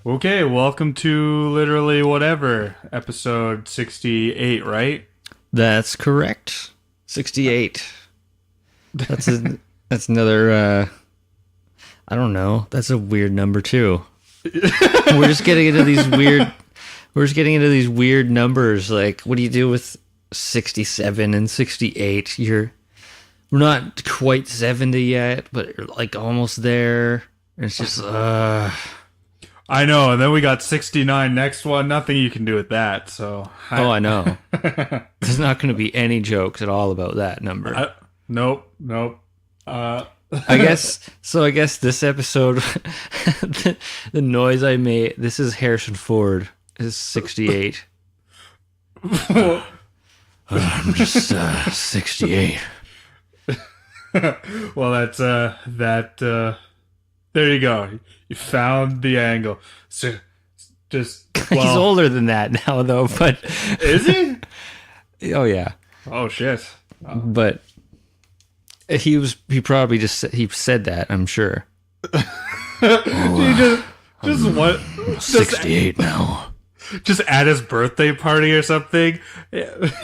Okay, welcome to literally whatever, episode 68, right? That's correct. 68. That's a that's another I don't know. That's a weird number too. We're just getting into these weird we're just getting into these weird numbers. Like, what do you do with 67 and 68? We're not quite 70 yet, but you're like almost there. It's just I know, and then we got 69 next one. Nothing you can do with that, so. oh, I know. There's not going to be any jokes at all about that number. Nope. Uh, I guess so. I guess this episode, the noise I made. This is Harrison Ford. Is 68. I'm just 68. well, there you go. You found the angle. So, just, He's well, older than that now, though. But is he? oh yeah, Oh, shit. but he probably he said that. I'm sure. He just what? 68 now. Just at his birthday party or something.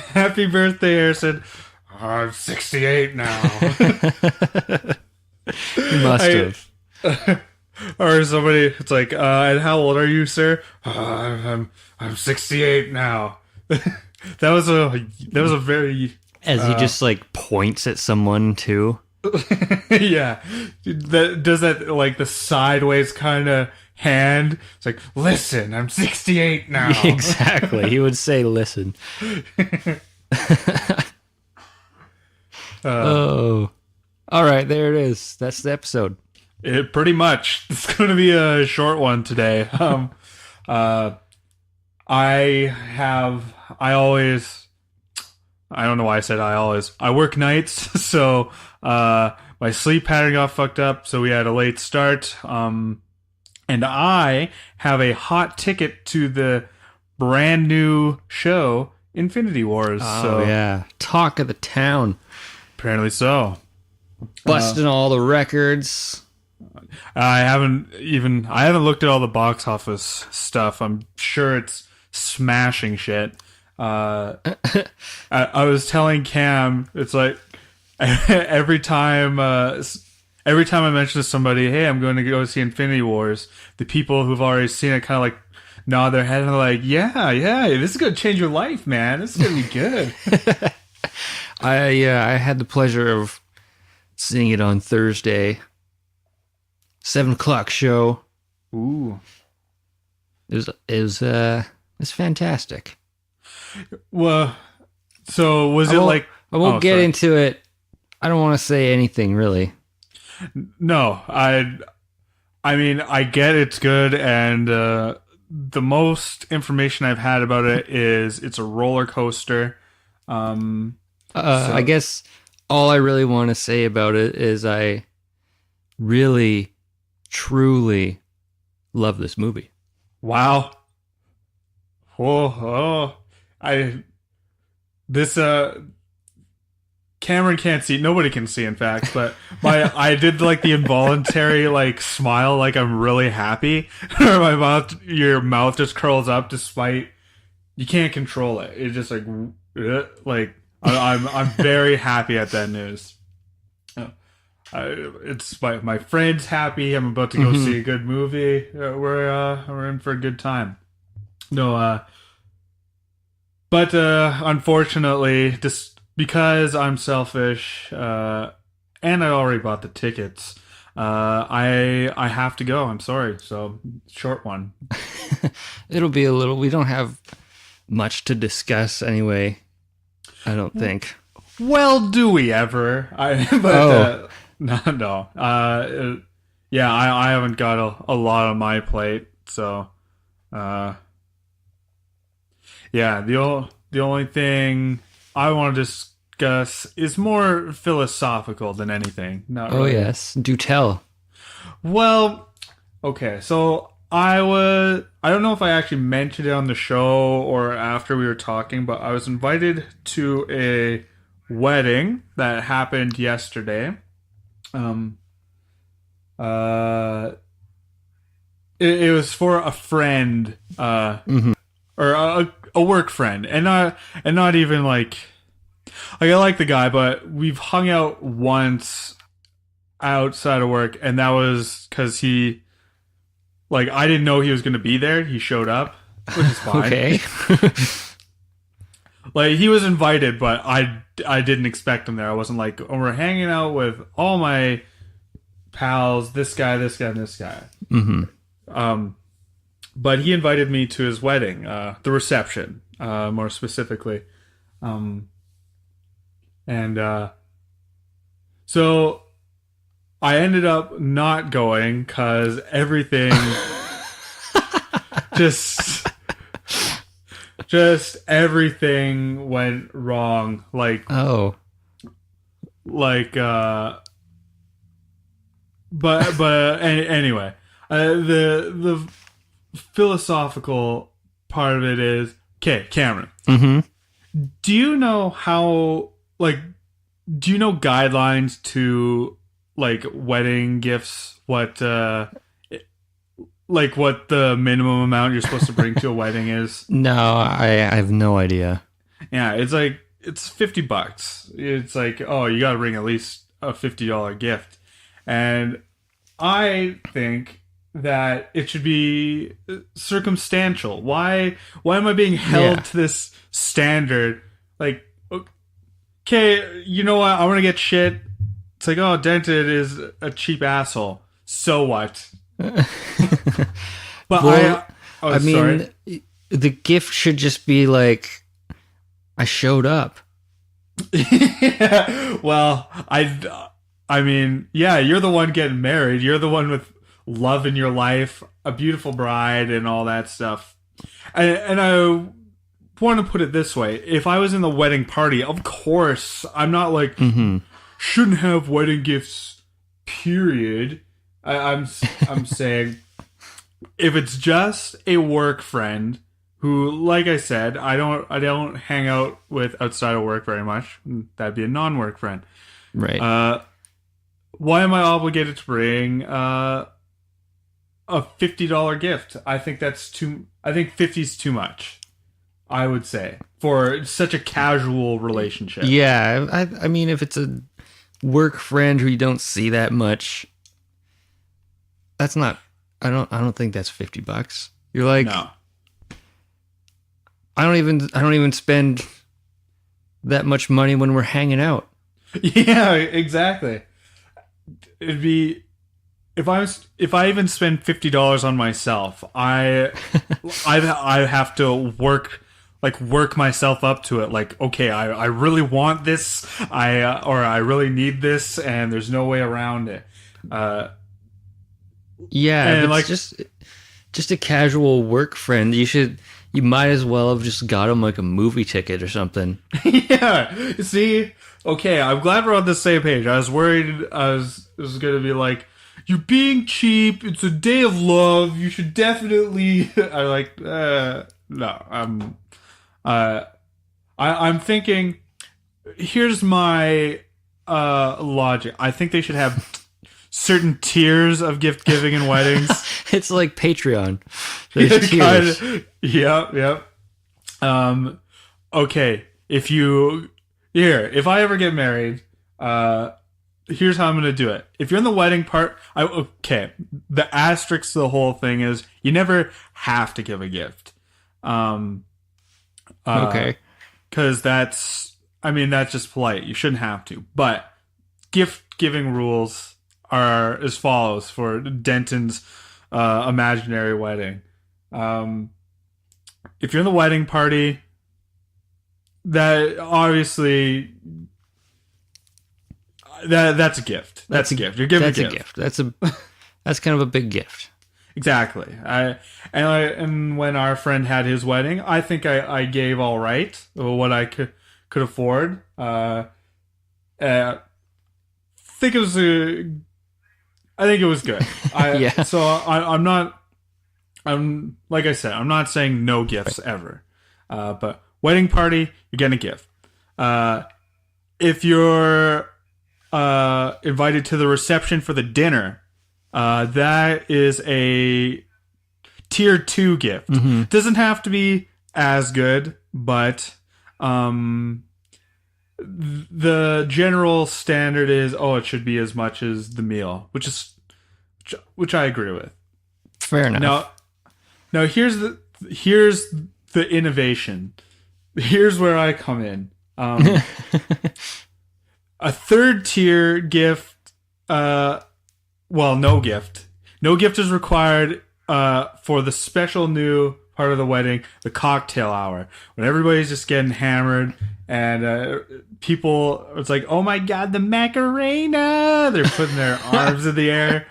Happy birthday, Harrison. Oh, I'm 68 now. He must have. Or somebody, it's like, and how old are you, sir? I'm 68 now. that was a very As he just like points at someone too. yeah. Does that like the sideways kind of hand? It's like, listen, I'm 68 now. Exactly. He would say, "Listen." Oh, all right. There it is. That's the episode. It pretty much. It's going to be a short one today. Uh, I always, I don't know why I said I always. I work nights, so my sleep pattern got fucked up, so we had a late start. And I have a hot ticket to the brand new show, Infinity Wars. Oh so yeah, talk of the town, apparently so. busting all the records. I haven't looked at all the box office stuff. I'm sure it's smashing shit. I was telling Cam, it's like every time I mention to somebody, hey, I'm going to go see Infinity Wars, the people who've already seen it kind of like nod their head and they're like, yeah, this is going to change your life, man. This is going to be good. I had the pleasure of seeing it on Thursday, 7 o'clock show. Ooh. It's fantastic. Well, so was I it won't- like... I won't Oh, get sorry. into it. I don't want to say anything really. No, I mean, I get it's good, and the most information I've had about it is it's a roller coaster. I guess all I really want to say about it is I really, truly love this movie. Wow. I this Cameron can't see. Nobody can see, in fact. But I did like the involuntary like smile, like I'm really happy. Your mouth just curls up, despite you can't control it. It's just like I'm very happy at that news. It's my friend's happy. I'm about to go see a good movie. We're in for a good time. No, but unfortunately, just because I'm selfish, and I already bought the tickets, I have to go. I'm sorry. So short one. It'll be a little. We don't have much to discuss anyway. I don't think. Well, do we ever? No. Yeah, I haven't got a lot on my plate, so. Yeah, the only thing I want to discuss is more philosophical than anything. Not Oh really. yes, do tell. Well, okay, so I don't know if I actually mentioned it on the show or after we were talking, but I was invited to a wedding that happened yesterday. it was for a friend, or a work friend, and not even like I like the guy, but we've hung out once outside of work, and that was because he like I didn't know he was going to be there. He showed up, which is fine. Okay. Like he was invited, but I didn't expect him there. I wasn't like, oh, we're hanging out with all my pals, this guy, this guy, and this guy. But he invited me to his wedding, the reception, more specifically. So I ended up not going because everything just everything went wrong. Like anyway, the philosophical part of it is, okay, Cameron. Do you know how, like, do you know guidelines to, like, wedding gifts? What, like, what the minimum amount you're supposed to bring to a wedding is? No, I have no idea. Yeah, it's like, it's $50. It's like, oh, you gotta bring at least a $50 gift. And I think that it should be circumstantial. Why am I being held to this standard? Like, okay, you know what? I want to get shit. It's like, oh, Denton is a cheap asshole. So what? But Well, I mean, sorry. the gift should just be like, I showed up. Yeah, well, I mean, yeah, you're the one getting married. You're the one with love in your life, a beautiful bride, and all that stuff. And I want to put it this way: if I was in the wedding party, of course, I'm not like shouldn't have wedding gifts. Period. I'm saying if it's just a work friend who, like I said, I don't hang out with outside of work very much. That'd be a non-work friend, Right. why am I obligated to bring a $50 gift? I think that's too. I think 50 is too much. I would say for such a casual relationship. Yeah, I mean, if it's a work friend who you don't see that much, that's not. I don't think that's $50. You're like, No. I don't even spend that much money when we're hanging out. Yeah, exactly. It'd be if I even spend $50 on myself, I have to work myself up to it. Like, okay, I really want this, or I really need this, and there's no way around it. Yeah, And, if like- it's just a casual work friend. You might as well have just got him like a movie ticket or something. Yeah. See, okay, I'm glad we're on the same page. I was worried it was gonna be like, you're being cheap. It's a day of love. You should definitely. I like. No. I'm thinking. Here's my logic. I think they should have certain tiers of gift giving in weddings. It's like Patreon. There's tiers. Yep. Okay, if I ever get married, here's how I'm gonna do it. If you're in the wedding part, the asterisk to the whole thing is you never have to give a gift. Okay. Because that's just polite. You shouldn't have to. But gift giving rules are as follows for Denton's imaginary wedding. If you're in the wedding party, that obviously that's a gift. That's a gift. You're giving That's a gift. That's kind of a big gift. Exactly. And when our friend had his wedding, I think I gave all right what I could afford. Think it was I think it was good. Yeah. So I'm like I said, I'm not saying no gifts ever. But wedding party, you're getting a gift. If you're invited to the reception for the dinner, that is a tier 2 gift. Doesn't have to be as good, but the general standard is, it should be as much as the meal, which I agree with. Fair enough. Now here's the innovation. Here's where I come in. A third tier gift, no gift. No gift is required for the special new part of the wedding, the cocktail hour, when everybody's just getting hammered and people, it's like, oh my god, the Macarena! They're putting their arms in the air.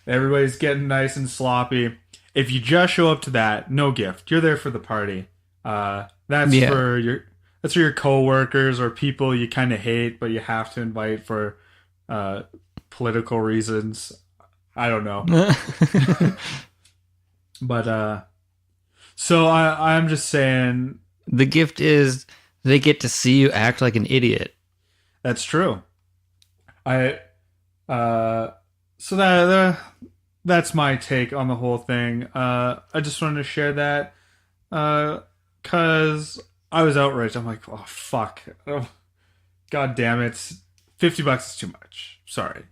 Everybody's getting nice and sloppy. If you just show up to that, no gift. You're there for the party. That's for your coworkers or people you kind of hate, but you have to invite for political reasons. I don't know. But so I'm just saying, the gift is they get to see you act like an idiot. That's true. So that's my take on the whole thing. I just wanted to share that because I was outraged. I'm like, oh fuck, god damn it, $50 is too much. Sorry.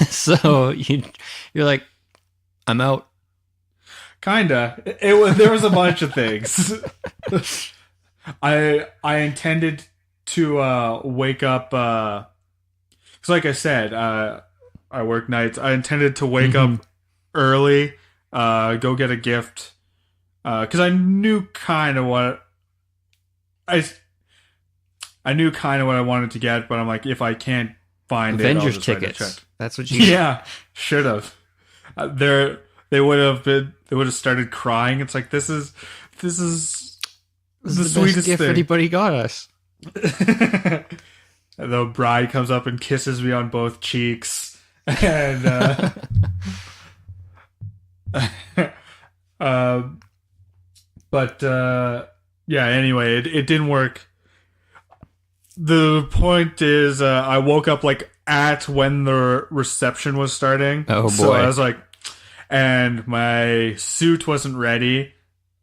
So you're like, I'm out. Kinda. There was a bunch of things. I intended to wake up because, like I said, I work nights. I intended to wake up early, go get a gift, because I knew kind of what I wanted to get, but I'm like, if I can't find Avengers it, I'll just tickets. That's what you. Yeah, should have. They would have started crying. It's like, this is the sweetest gift thing anybody got us. And the bride comes up and kisses me on both cheeks, and yeah. Anyway, it didn't work. The point is, I woke up like at when the reception was starting. Oh boy! So I was like, and my suit wasn't ready.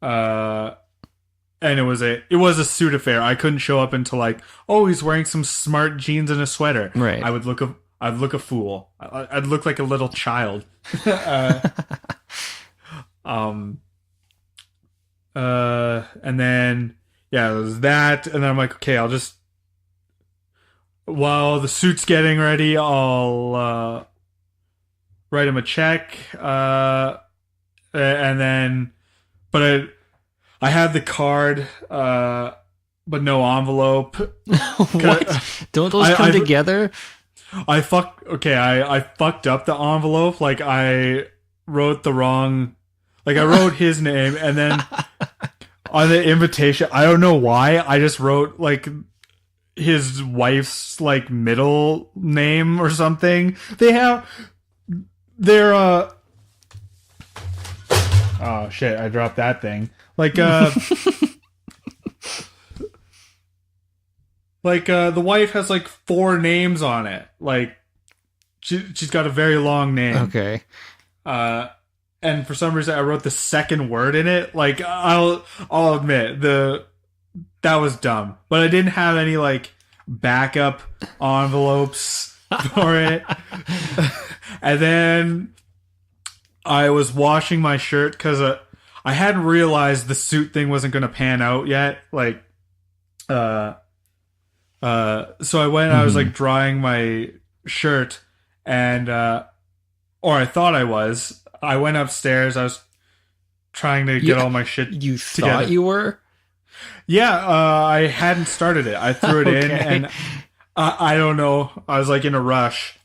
And it was a suit affair. I couldn't show up until like, he's wearing some smart jeans and a sweater. Right. I'd look a fool. I'd look like a little child. And then it was that, and then I'm like, okay, I'll just, while the suit's getting ready, I'll write him a check. And then, but I had the card, but no envelope. What? Don't those come together? I fucked up the envelope. Like, I wrote the wrong, like, I wrote his name, and then on the invitation, I don't know why, I just wrote like his wife's like middle name or something. Their oh shit, I dropped that thing. Like the wife has like 4 names on it. Like she's got a very long name. Okay. And for some reason I wrote the second word in it. Like, I'll admit that was dumb. But I didn't have any like backup envelopes for it. And then I was washing my shirt because I hadn't realized the suit thing wasn't going to pan out yet. Like, so I went, I was like drying my shirt, and, or I thought I was. I went upstairs. I was trying to get all my shit You together. thought you were? Yeah, I hadn't started it. I threw it in, and I don't know. I was like in a rush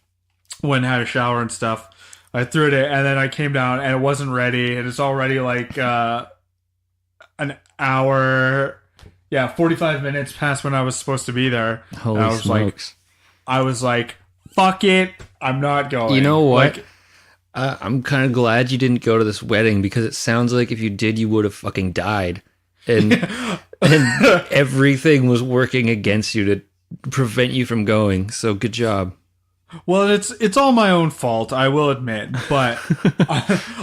when I had a shower and stuff. I threw it in, and then I came down, and it wasn't ready. And it's already like an hour, 45 minutes past when I was supposed to be there. Holy smokes. I was like, fuck it, I'm not going. You know what? Like, I'm kind of glad you didn't go to this wedding, because it sounds like if you did, you would have fucking died. And everything was working against you to prevent you from going. So good job. Well, it's all my own fault, I will admit. But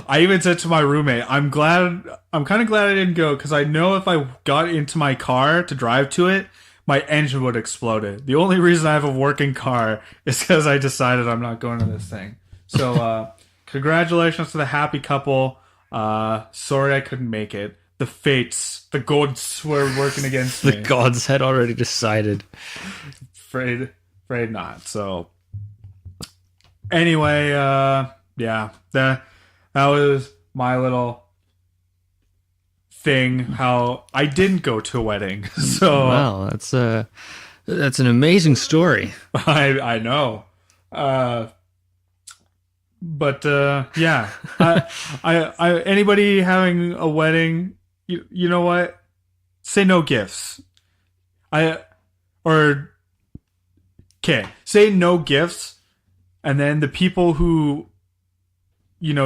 I even said to my roommate, I'm kind of glad I didn't go because I know if I got into my car to drive to it, my engine would have exploded. The only reason I have a working car is because I decided I'm not going to this thing. So, congratulations to the happy couple. Sorry I couldn't make it. The fates, the gods were working against me. The gods had already decided. Afraid not. So anyway, yeah, that was my little thing. How I didn't go to a wedding. So Wow, that's an amazing story. I know. But yeah, anybody having a wedding, you know what? Say no gifts. Say no gifts, and then the people who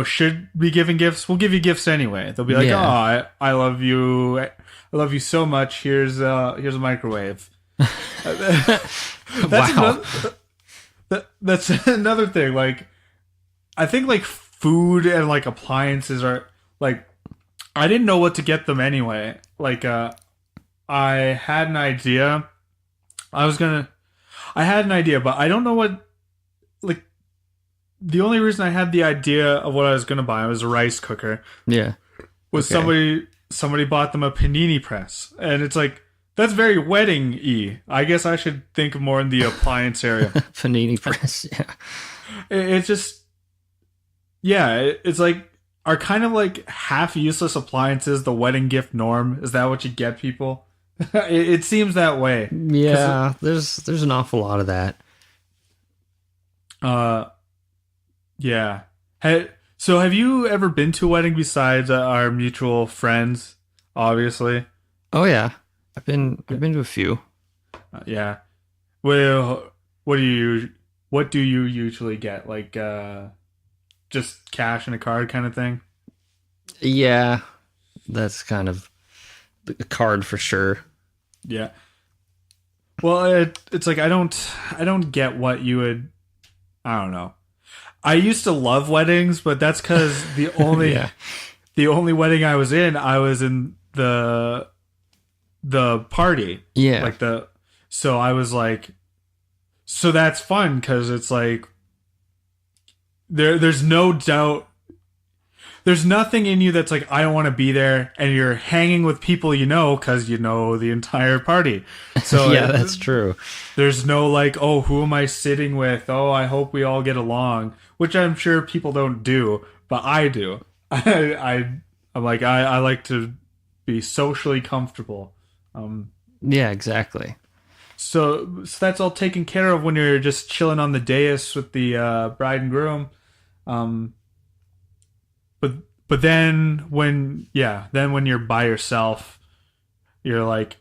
should be giving gifts will give you gifts anyway. They'll be like, Yeah. "Oh, I love you. I love you so much. Here's a microwave." Wow. That's another thing. Like, I think like food and like appliances are like, I didn't know what to get them anyway. Like, I had an idea. I had an idea, but I don't know what. Like, the only reason I had the idea of what I was gonna buy was a rice cooker. Yeah. Was Okay. somebody bought them a panini press, and it's like that's very wedding-y. I guess I should think more in the appliance area. Panini press. Yeah. It's just, yeah, it's like, are kind of like half useless appliances the wedding gift norm? Is that what you get people? It seems that way. Yeah. There's an awful lot of that. Yeah. So have you ever been to a wedding besides our mutual friends? Obviously. Oh yeah. I've been to a few. Yeah. Well, what do you usually get? Like, just cash and a card kind of thing? Yeah. That's kind of the card for sure. Yeah. Well, it's like I don't get what you would. I don't know. I used to love weddings, but that's because Yeah. the only wedding I was in the party. Yeah. Like so I was like, so that's fun because it's like there's no doubt. There's nothing in you that's like, I don't want to be there, and you're hanging with people because you know the entire party. So Yeah, that's true. there's no like, oh, who am I sitting with? Oh, I hope we all get along, which I'm sure people don't do, but I do. I'm like, I like to be socially comfortable. Yeah, exactly. So that's all taken care of when you're just chilling on the dais with the bride and groom. Um, but then when you're by yourself, you're like,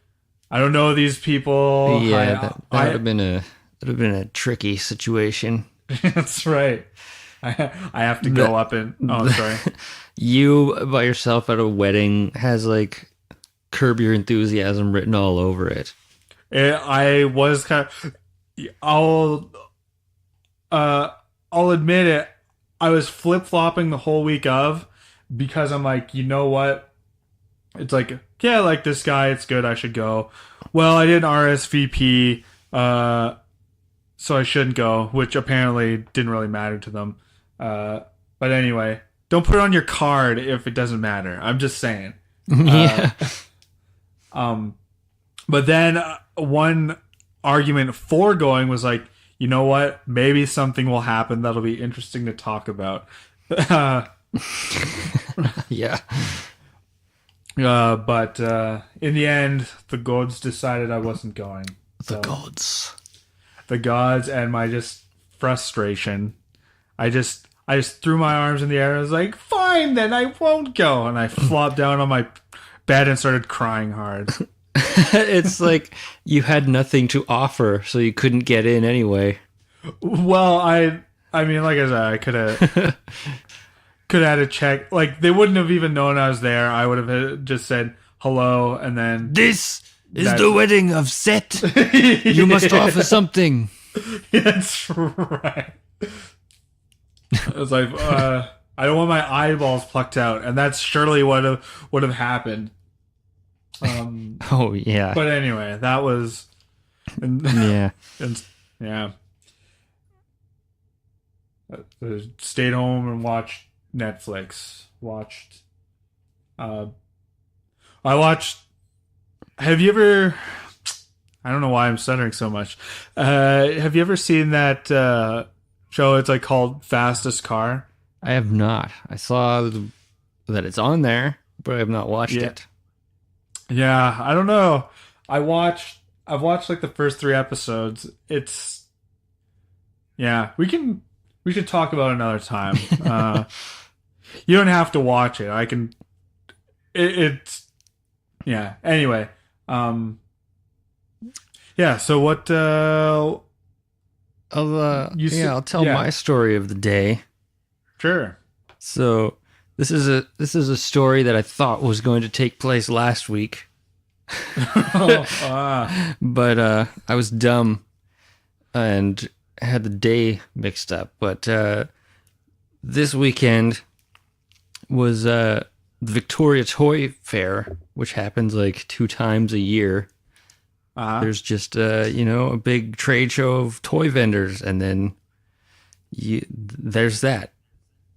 I don't know these people. Yeah, that would have been a tricky situation. That's right. I have to go up and sorry. You by yourself at a wedding has like Curb Your Enthusiasm written all over it. I was kind of. I'll admit it. I was flip flopping the whole week of, because I'm like, you know what? It's like, yeah, I like this guy. It's good. I should go. Well, I didn't RSVP, so I shouldn't go, which apparently didn't really matter to them. But anyway, don't put it on your card if it doesn't matter. I'm just saying. Yeah. But then one argument for going was like, you know what? Maybe something will happen that'll be interesting to talk about. Yeah. But in the end, the gods decided I wasn't going. The gods. The gods and my just frustration. I just threw my arms in the air and was like, fine, then I won't go. And I flopped down on my bed and started crying hard. It's like you had nothing to offer, so you couldn't get in anyway. Well, I mean, like I said, I could have had a check. Like, they wouldn't have even known I was there. I would have just said hello, and then This is the wedding of Set. You must offer something. That's right. It's like I don't want my eyeballs plucked out, and that's surely what would have happened. Oh yeah, But anyway, that was yeah. and yeah. Stayed home and watched Netflix. Uh, I watched. Have you ever? I don't know why I'm stuttering so much. Have you ever seen that show? It's like called Fastest Car. I have not. I saw that it's on there, but I have not watched it. Yeah, I don't know. I've watched like the first 3 episodes. It's yeah. We should talk about it another time. You don't have to watch it. I can. It's yeah. Anyway, yeah. So what? I'll tell my story of the day. Sure. So this is a story that I thought was going to take place last week, but I was dumb and had the day mixed up. But this weekend was the Victoria Toy Fair, which happens like 2 times a year. There's just a big trade show of toy vendors, and then there's that.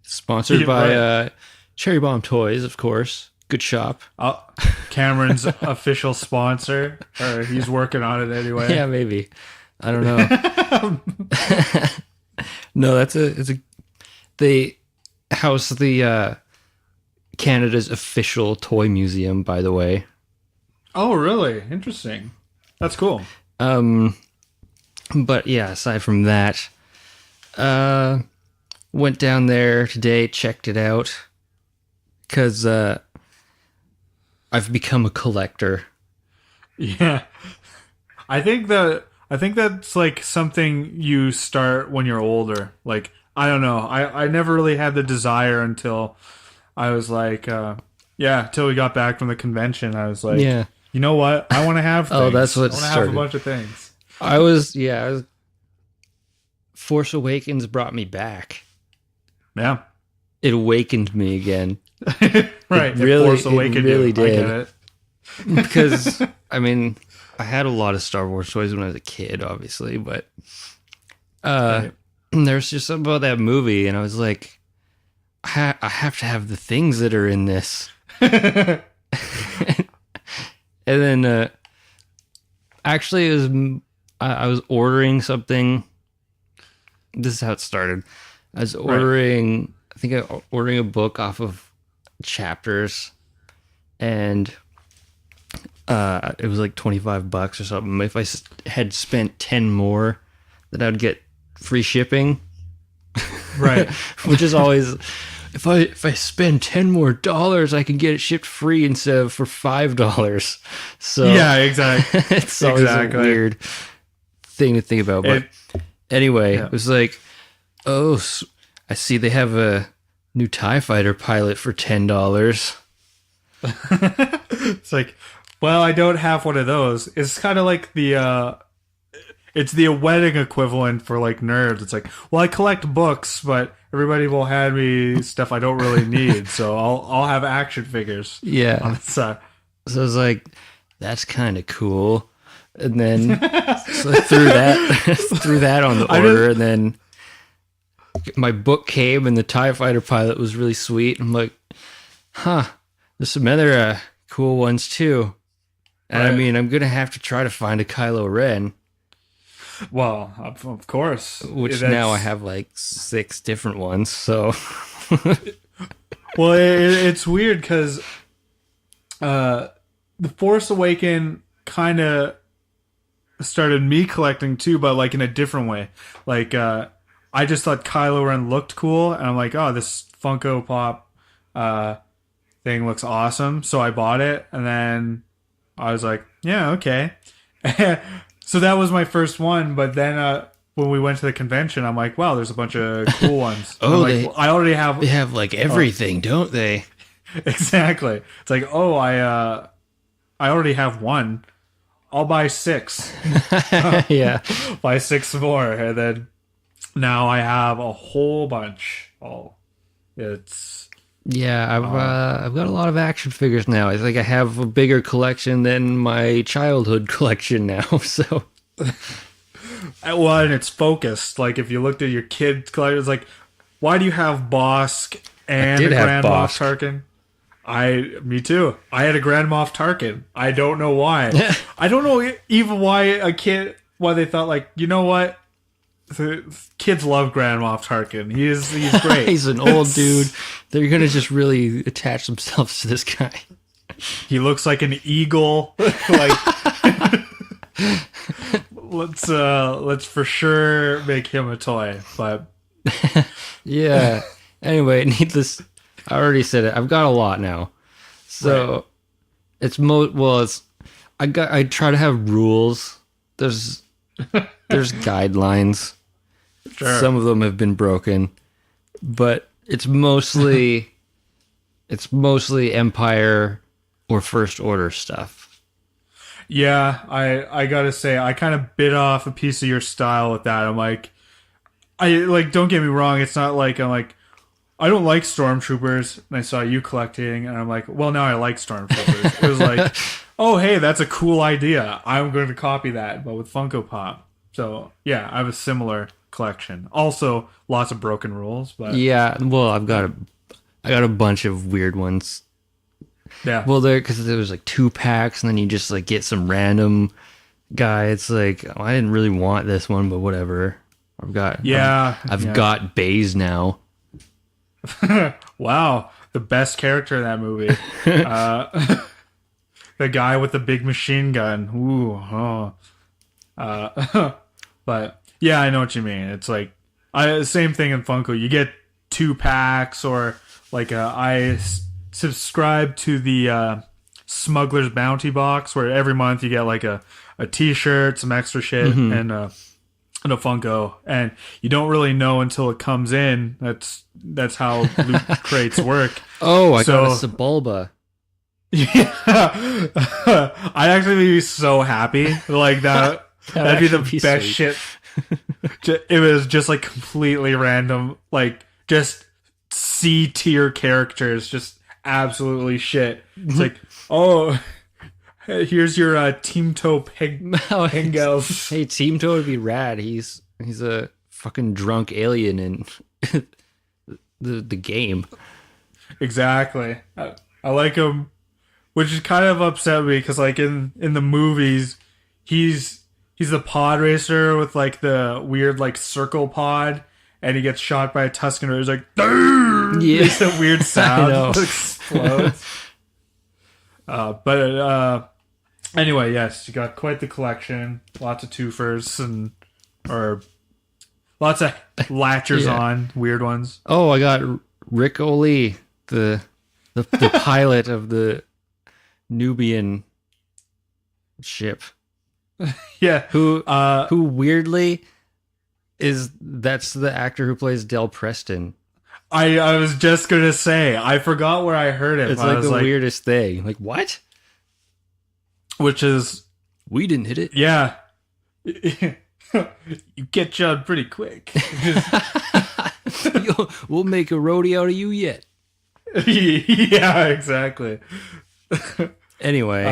Sponsored by Cherry Bomb Toys, of course. Good shop. Cameron's official sponsor, or he's working on it anyway. Yeah, maybe. I don't know. No, they house the Canada's official toy museum, by the way. Oh, really? Interesting. That's cool. But yeah, aside from that, went down there today, checked it out, because I've become a collector. Yeah, I think that's like something you start when you're older. Like I don't know, I never really had the desire until I was like, till we got back from the convention. I was like, yeah, you know what? I want to have things. Oh, that's what I want to started. have a bunch of things. I was Force Awakens brought me back. Yeah. It awakened me again. Right. It really did. I get it. Because, I mean, I had a lot of Star Wars toys when I was a kid, obviously, but Right. there's just something about that movie, and I was like, I have to have the things that are in this. And then, actually, I was ordering something. This is how it started. I was ordering, I think I was ordering a book off of Chapters, and it was like $25 or something. If I had spent 10 more, then I'd get free shipping. Right. Which is always, if I spend 10 more dollars, I can get it shipped free instead of for $5. So yeah, exactly. It's always a weird thing to think about. But anyway, It was like, oh, I see they have a new TIE Fighter pilot for $10. It's like, well, I don't have one of those. It's kind of like it's the wedding equivalent for like nerds. It's like, well, I collect books, but everybody will hand me stuff I don't really need, so I'll have action figures. Yeah. On the side. So I was like, that's kind of cool. And then so I threw that on the order, and then my book came, and the TIE Fighter pilot was really sweet. I'm like, there's some other cool ones too. And I mean, I'm gonna have to try to find a Kylo Ren. Well, of course. Which now I have like 6 different ones. So, well, it's weird because The Force Awakens kind of started me collecting too, but like in a different way. Like I just thought Kylo Ren looked cool, and I'm like, oh, this Funko Pop thing looks awesome, so I bought it, and then I was like, yeah, okay. So that was my first one, but then when we went to the convention, I'm like, wow, there's a bunch of cool ones. Oh, I already have. They have like everything, don't they? Exactly. It's like, oh, I already have one. I'll buy 6. Yeah. Buy 6 more, and then now I have a whole bunch. Oh, it's Yeah, I've got a lot of action figures now. I think I have a bigger collection than my childhood collection now. So well, and it's focused. Like if you looked at your kid collection, it's like, why do you have Bosk and a did have Grand Moff Bosk. Tarkin? Me too. I had a Grand Moff Tarkin. I don't know why. I don't know even why they thought like, you know what? The kids love Grand Moff Tarkin. He's great. he's an old dude. They're gonna just really attach themselves to this guy. He looks like an eagle. Like let's for sure make him a toy. But Yeah. Anyway, needless. I already said it. I've got a lot now, so it's I try to have rules. There's guidelines. sure. Some of them have been broken, but it's mostly Empire or First Order stuff. Yeah, I gotta say, I kind of bit off a piece of your style with that. I'm like, don't get me wrong. It's not like I'm like, I don't like stormtroopers. And I saw you collecting, and I'm like, well, now I like stormtroopers. It was like, oh, hey, that's a cool idea. I'm going to copy that, but with Funko Pop. So yeah, I have a similar collection. Also, lots of broken rules, but Yeah, well, I got a bunch of weird ones. yeah. Well, because there was like 2 packs, and then you just like get some random guy. It's like, oh, I didn't really want this one, but whatever. I've got got Baze now. Wow, the best character in that movie. The guy with the big machine gun. Ooh, but yeah, I know what you mean. It's like same thing in Funko. You get 2 packs, or like I subscribe to the Smuggler's Bounty box, where every month you get like a T-shirt, some extra shit, and a Funko, and you don't really know until it comes in. That's how loot crates work. Oh, I got a Sebulba. Yeah, I'd actually be so happy. Like that. That'd be the best sweet. shit. It was just like completely random, like just C tier characters, just absolutely shit. It's like, oh, here's your Teamto Pengels. Hey, Team Toad would be rad. He's a fucking drunk alien in the game. Exactly. I like him, which is kind of upset me because like in the movies, he's the pod racer with like the weird like circle pod, and he gets shot by a Tusken Raider. He's like, "Durr!" Yeah. Makes a weird I sound. know. Explodes. But anyway, yes, you got quite the collection. Lots of twofers or lots of latchers Yeah. on, weird ones. Oh, I got Rick O'Lee, the pilot of the Nubian ship, Yeah. who weirdly that's the actor who plays Del Preston. I was just gonna say, I forgot where I heard it. It's but I like was the weirdest thing. Like, what? which is We didn't hit it. yeah. You get Judd pretty quick. Yo, we'll make a rodeo out of you yet. Yeah, exactly. Anyway,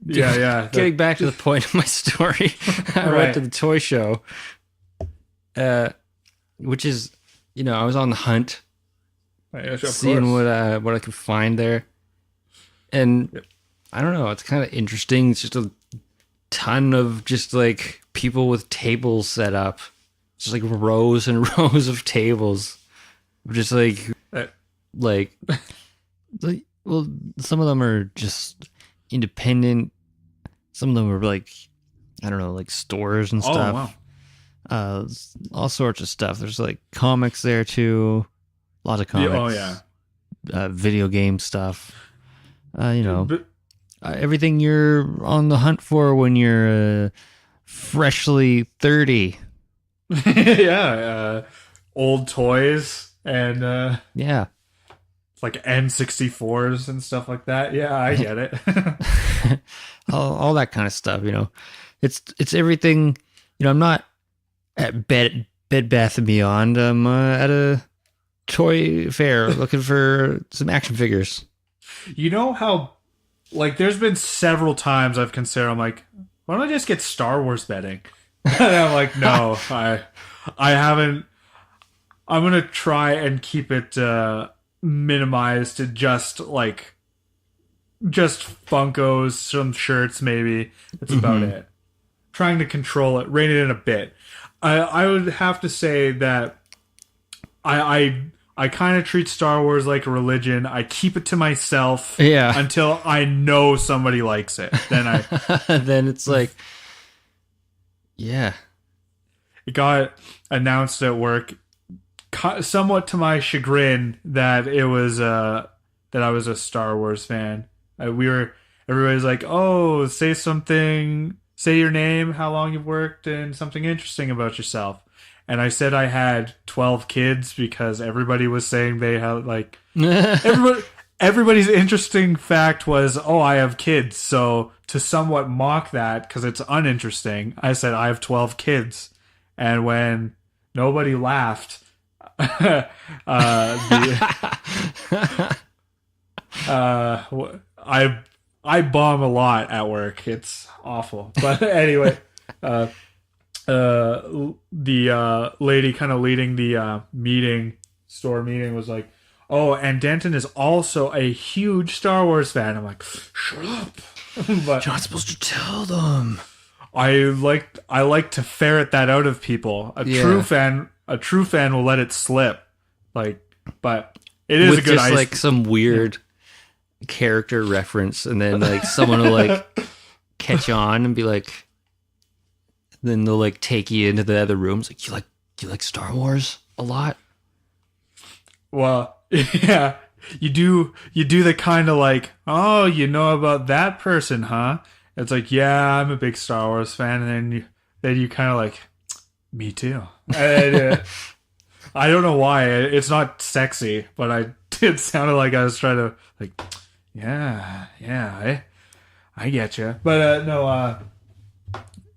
Yeah. getting back to the point of my story, I Right. went to the toy show, which is, I was on the hunt, seeing what I could find there, and I don't know, it's kind of interesting. It's just a ton of just like people with tables set up, just like rows and rows of tables, just like well, some of them are just independent. Some of them are like, I don't know, like stores and stuff. Wow. All sorts of stuff. There's like comics there too. Lots of comics. Oh yeah. Video game stuff. But- Everything you're on the hunt for when you're freshly 30. Yeah. Old toys and Yeah. like N64s and stuff like that. Yeah, I get it. all that kind of stuff. It's everything. I'm not at Bed Bath and Beyond. I'm at a toy fair looking for some action figures. You know how, like, there's been several times I've considered, I'm like, why don't I just get Star Wars bedding? And I'm like, no, I haven't. I'm going to try and keep it minimized to just Funkos, some shirts maybe. That's about it. Trying to control it, rein it in a bit. I would have to say that I kind of treat Star Wars like a religion. I keep it to myself until I know somebody likes it. Then then it's like, yeah. It got announced at work, somewhat to my chagrin, that it was that I was a Star Wars fan. Everybody's like, oh, say something, say your name, how long you've worked, and something interesting about yourself. And I said I had 12 kids because everybody was saying they had, like, everybody's interesting fact was, oh, I have kids. So to somewhat mock that, because it's uninteresting, I said I have 12 kids. And when nobody laughed, I bomb a lot at work. It's awful. But anyway, the lady kind of leading the store meeting was like, oh, and Denton is also a huge Star Wars fan. I'm like, shut up. But you're not supposed to tell them. I like to ferret that out of people. A true fan will let it slip. But it is a good just like some weird character reference, and then like someone will like catch on and be like, then they'll like take you into the other rooms. Like, you like Star Wars a lot? Well, yeah, you do the kind of like, oh, you know about that person, huh? It's like, yeah, I'm a big Star Wars fan, and then you kind of like, me too. And, I don't know why. It's not sexy, but it sounded like I was trying to, like, yeah, I get you. But no,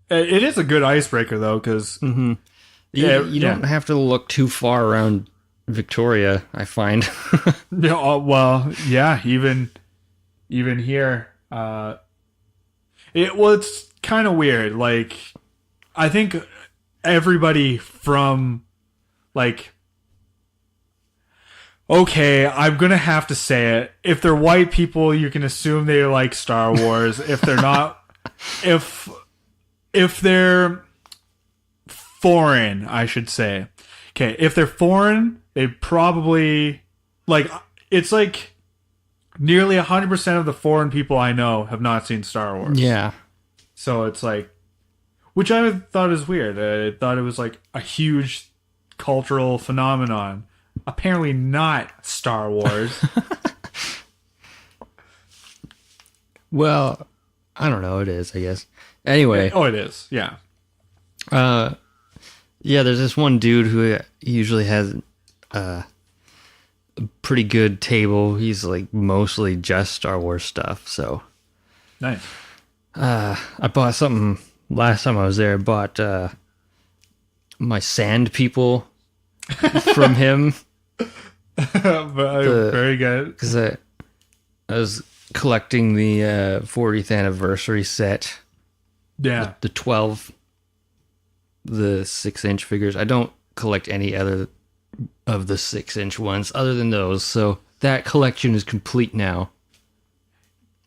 it is a good icebreaker though, because you don't have to look too far around Victoria, I find. Well, yeah, even here, it's kind of weird. Like, I think everybody from, like, okay, I'm gonna have to say it. If they're white people, you can assume they like Star Wars. If they're not, if they're foreign, I should say. Okay, if they're foreign, they probably, like, it's like nearly 100% of the foreign people I know have not seen Star Wars. Yeah. So it's like, which I thought is weird. I thought it was like a huge cultural phenomenon. Apparently not Star Wars. Well, I don't know. It is, I guess. Anyway. Oh, it is. Yeah. Yeah, there's this one dude who usually has a pretty good table. He's like mostly just Star Wars stuff. So nice. I bought something last time I was there. I bought my Sand People from him. Very good. Because I was collecting the 40th anniversary set. Yeah. The 12, the 6-inch figures. I don't collect any other of the 6-inch ones other than those. So that collection is complete now.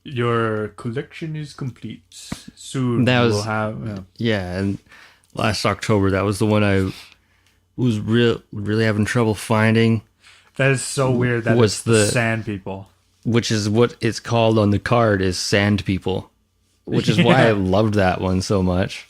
Your collection is complete. Soon we'll have... Yeah, and last October, that was the one I was really having trouble finding. That is so weird. That was the Sand People. Which is what it's called on the card, is Sand People. Which is why I loved that one so much.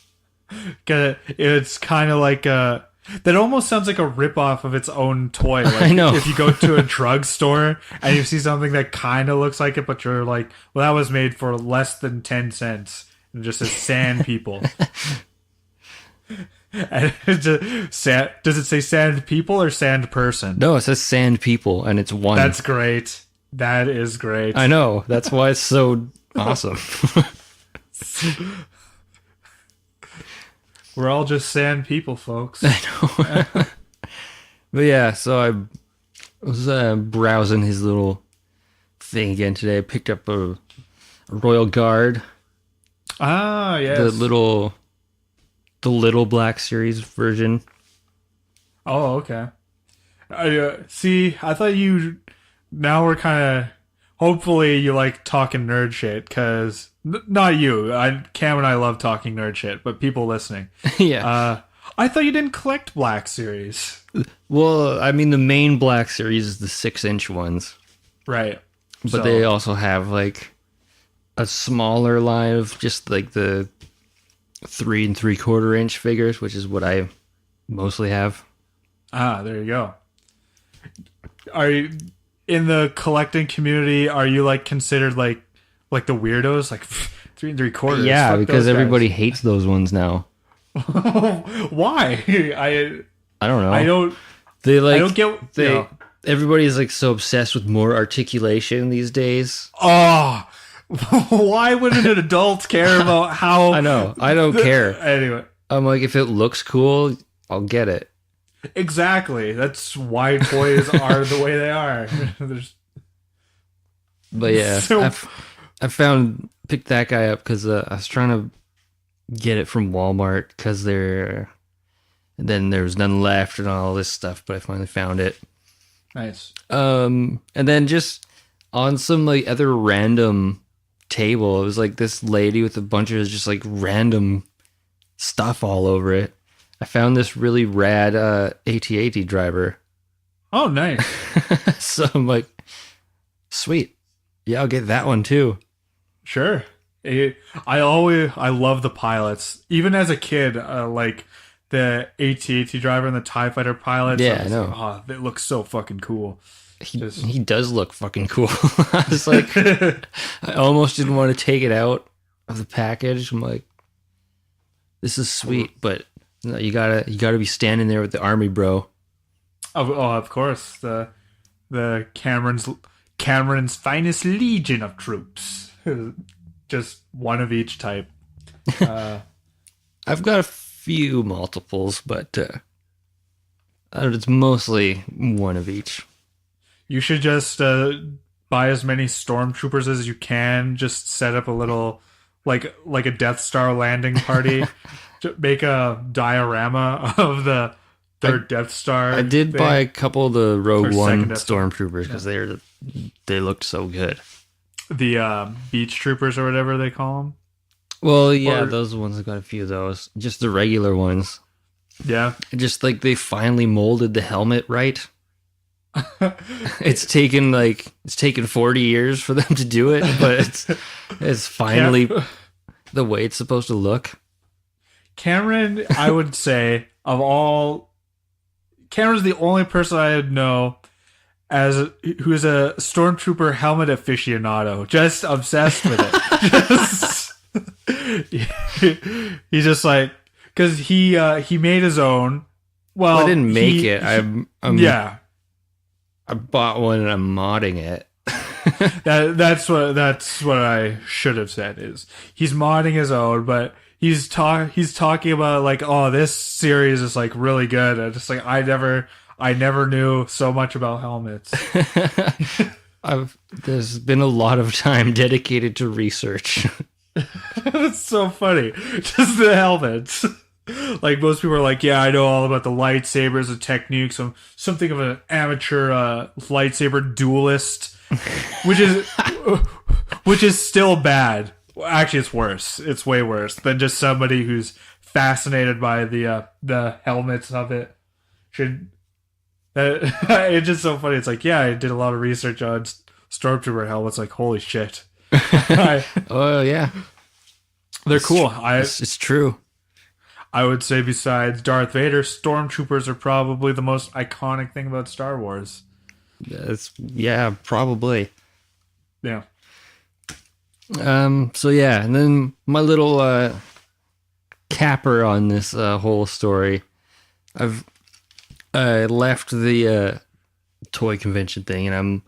It's kind of like that almost sounds like a ripoff of its own toy. Like, I know. If you go to a drugstore and you see something that kind of looks like it, but you're like, well, that was made for less than 10 cents. And just says Sand People. And does it say Sand People or Sand Person? No, it says Sand People, and it's one. That's great. That is great. I know. That's why it's so Awesome. We're all just sand people, folks. I know. But yeah, so I was browsing his little thing again today. I picked up a Royal Guard. Ah, yes. The little Black Series version. Oh, okay. See, I thought you. Now we're kind of. Hopefully, you like talking nerd shit, because not you. Cam and I love talking nerd shit, but people listening. Yeah. I thought you didn't collect Black Series. Well, I mean, the main Black Series is the 6-inch ones, Right. but they also have like a smaller line of just like the 3 3/4 inch figures, which is what I mostly have. Ah, there you go. Are you in the collecting community? Are you like considered like the weirdos, like 3 3/4? Yeah, Fuck because those everybody hates those ones now. guys. Why? I don't know. I don't. They like I don't get. they. You know. Everybody's like so obsessed with more articulation these days. Oh, why wouldn't an adult care about how? I know. I don't care. Anyway, I'm like, if it looks cool, I'll get it. exactly. That's why toys are the way they are. But yeah, So- picked that guy up because I was trying to get it from Walmart because then there was none left and all this stuff, but I finally found it. Nice. And then just on some like other random table, it was like this lady with a bunch of just like random stuff all over it. I found this really rad AT-AT driver. Oh, nice. So I'm like, sweet. Yeah, I'll get that one too. Sure. I love the pilots. Even as a kid, like the AT-AT driver and the TIE fighter pilots. Yeah, I know. Like, oh, they look so fucking cool. He does look fucking cool. I was like, I almost didn't want to take it out of the package. I'm like, this is sweet, but no, you gotta be standing there with the army, bro. Of course, the Cameron's finest legion of troops. Just one of each type. I've got a few multiples, but it's mostly one of each. You should just buy as many stormtroopers as you can. Just set up a little, like a Death Star landing party. Make a diorama of the third Death Star. I did buy a couple of the Rogue One second Death Star. stormtroopers because they looked so good. The beach troopers or whatever they call them. Well, yeah, Or- those ones. I got a few of those. Just the regular ones. Yeah. Just like they finally molded the helmet right. It's taken 40 years for them to do it, but it's finally the way it's supposed to look. Cameron, I would say, of all, Cameron's the only person I know who's a stormtrooper helmet aficionado, just obsessed with it. He's just like, because he made his own. Well, I didn't make it. Yeah, I bought one and I'm modding it. that's what I should have said. Is he's modding his own, but he's talking about like, oh, this series is like really good. And just like I never knew so much about helmets. There's been a lot of time dedicated to research. That's so funny. Just the helmets. Like most people are like, yeah, I know all about the lightsabers and techniques. I'm something of an amateur lightsaber duelist, which is still bad. Actually, it's worse. It's way worse than just somebody who's fascinated by the helmets of it. It's just so funny. It's like, yeah, I did a lot of research on stormtrooper helmets. Like, holy shit. Oh yeah, They're cool. It's true. I would say besides Darth Vader, stormtroopers are probably the most iconic thing about Star Wars. Yeah, probably. Yeah. So yeah, and then my little capper on this whole story. I've left the toy convention thing, and I'm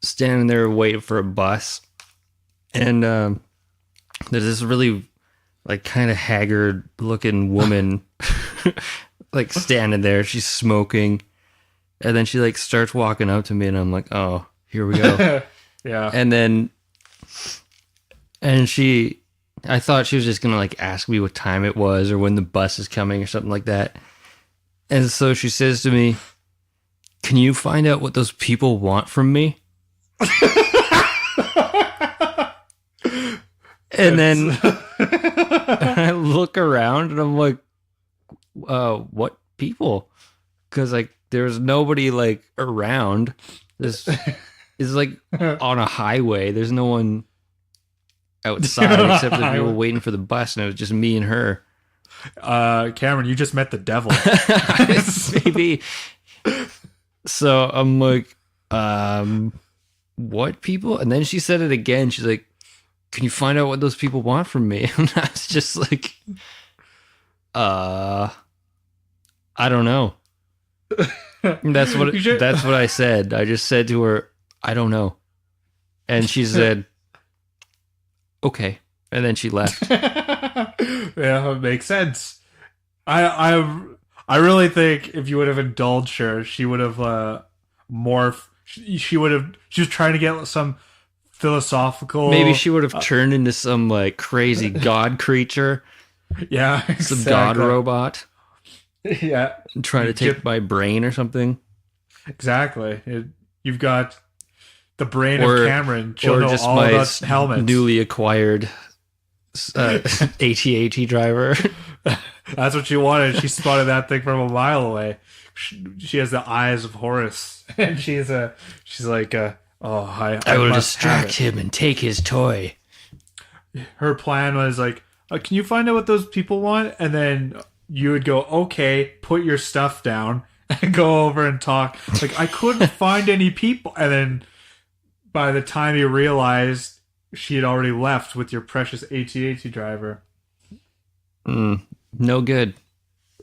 standing there waiting for a bus, And there's this really like kind of haggard looking woman like standing there. She's smoking, and then she like starts walking up to me, and I'm like, oh, here we go. Yeah. And I thought she was just gonna like ask me what time it was or when the bus is coming or something like that. And so she says to me, "Can you find out what those people want from me?" And then I look around and I'm like, what people? Because like there's nobody like around. This is like on a highway. There's no one outside except the people waiting for the bus, and it was just me and her. Cameron, you just met the devil. Maybe. So I'm like, what people? And then she said it again. She's like, can you find out what those people want from me? And I was just like, I don't know. That's what I said. I just said to her, I don't know. And she said, okay. And then she left. Yeah, it makes sense. I really think if you would have indulged her, she would have morphed. She was trying to get some philosophical. Maybe she would have turned into some like crazy god creature. Yeah, exactly. Some god robot. Yeah, trying to take my brain or something. Exactly. You've got the brain of Cameron. She'll know all about helmets. Newly acquired AT-AT driver. That's what she wanted. She spotted that thing from a mile away. She has the eyes of Horus, and she's like, I will distract him and take his toy. Her plan was like, can you find out what those people want? And then you would go, okay, put your stuff down and go over and talk. Like, I couldn't find any people. And then by the time you realized, she had already left with your precious AT-AT driver. No good.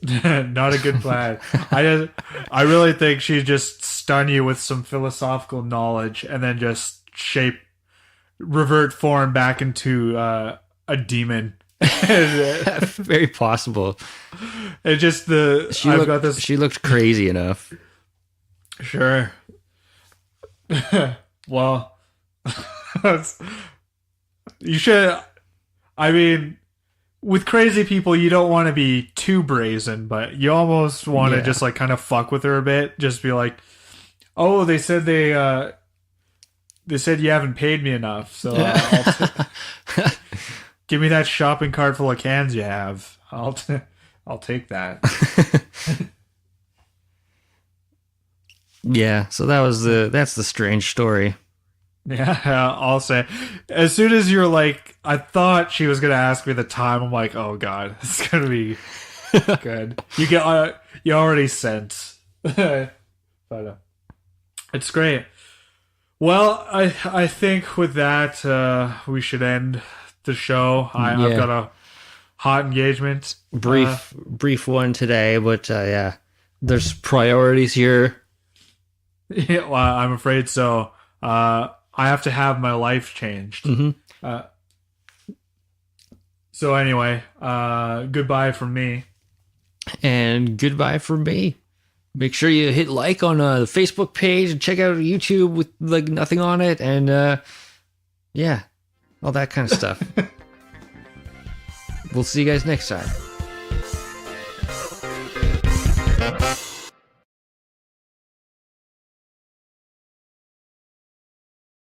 Not a good plan. I really think she just stun you with some philosophical knowledge and then just revert form back into a demon. Very possible. It just she looked crazy enough. Sure. Well, you should. I mean, with crazy people, you don't want to be too brazen, but you almost want to just like kind of fuck with her a bit. Just be like, "Oh, they said you haven't paid me enough, so give me that shopping cart full of cans you have. I'll take that." Yeah, so that's the strange story. Yeah, I'll say. As soon as you're like, I thought she was gonna ask me the time. I'm like, oh god, it's gonna be good. You already sense, but it's great. Well, I think with that we should end the show. I've got a hot engagement. Brief one today, but yeah, there's priorities here. Yeah, well, I'm afraid so. I have to have my life changed. Mm-hmm. So anyway, goodbye from me. And goodbye from me. Make sure you hit like on the Facebook page and check out YouTube with like nothing on it. And yeah, all that kind of stuff. We'll see you guys next time.